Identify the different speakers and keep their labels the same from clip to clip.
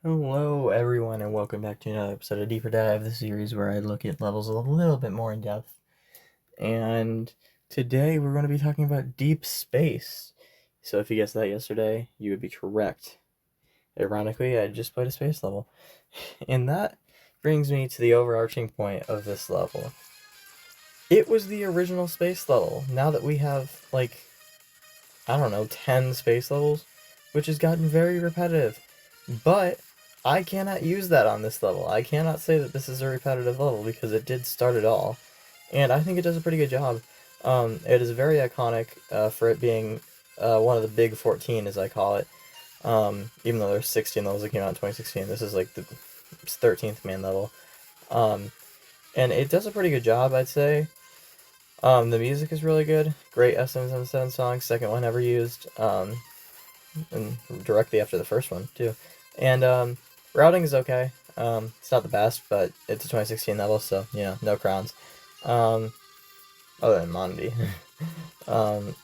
Speaker 1: Hello, everyone, and welcome back to another episode of Deeper Dive, the series where I look at levels a little bit more in depth. And today we're going to be talking about deep space. So, if you guessed that yesterday, you would be correct. Ironically, I just played a space level. And that brings me to the overarching point of this level. It was the original space level. Now that we have, I don't know, 10 space levels, which has gotten very repetitive. But I cannot use that on this level. I cannot say that this is a repetitive level because it did start it all. And I think it does a pretty good job. It is very iconic for it being one of the big 14, as I call it. Even though there's 16 levels that came out in 2016, this is like the 13th main level. Um, and it does a pretty good job, I'd say. The music is really good. Great SM77 song, second one ever used. And directly after the first one too. And routing is okay. It's not the best, but it's a 2016 level, so no crowns. Um, Other than Monody. um,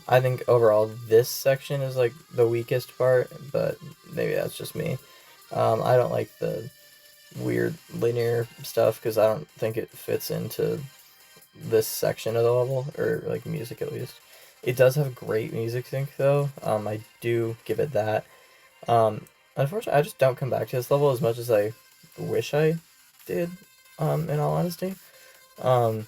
Speaker 1: I think overall this section is like the weakest part, but maybe that's just me. I don't like the weird linear stuff because I don't think it fits into this section of the level, or like music at least. It does have great music sync though. I do give it that. Unfortunately, I just don't come back to this level as much as I wish I did. In all honesty, um,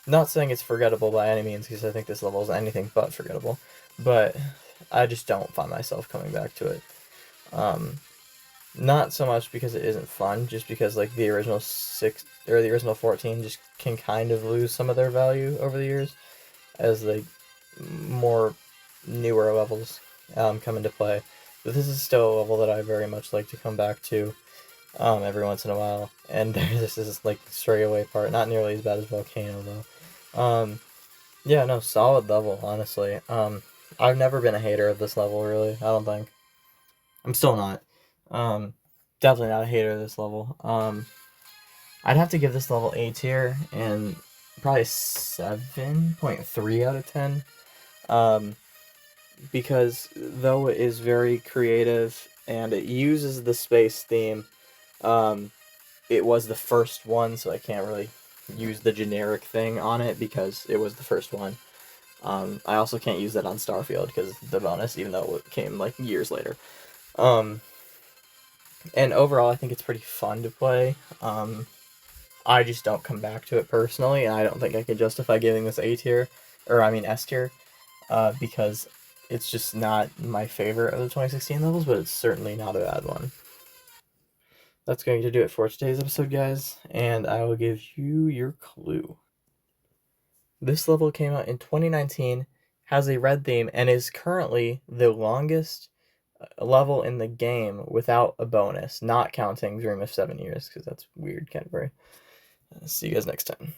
Speaker 1: not saying it's forgettable by any means because I think this level is anything but forgettable, but I just don't find myself coming back to it. Um, Not so much because it isn't fun, just because like the original 6 or the original 14 just can kind of lose some of their value over the years as like more newer levels come into play. But this is still a level that I very much like to come back to every once in a while. And this is like stray away part, not nearly as bad as Volcano though. Yeah, no, solid level, honestly. I've never been a hater of this level, really. I don't think. I'm still not. Um, Definitely not a hater of this level. I'd have to give this level A tier and probably 7.3 out of 10. Um, because though it is very creative and it uses the space theme, um, it was the first one, so I can't really use the generic thing on it because it was the first one. I also can't use that on Starfield because the bonus, even though it came like years later. Um, and overall, I think it's pretty fun to play. I just don't come back to it personally, and I don't think I could justify giving this A tier, or I mean S tier, because it's just not my favorite of the 2016 levels, but it's certainly not a bad one. That's going to do it for today's episode, guys, and I will give you your clue. This level came out in 2019, has a red theme, and is currently the longest level in the game without a bonus, not counting Dream of 7 Years, because that's weird category. See you guys next time.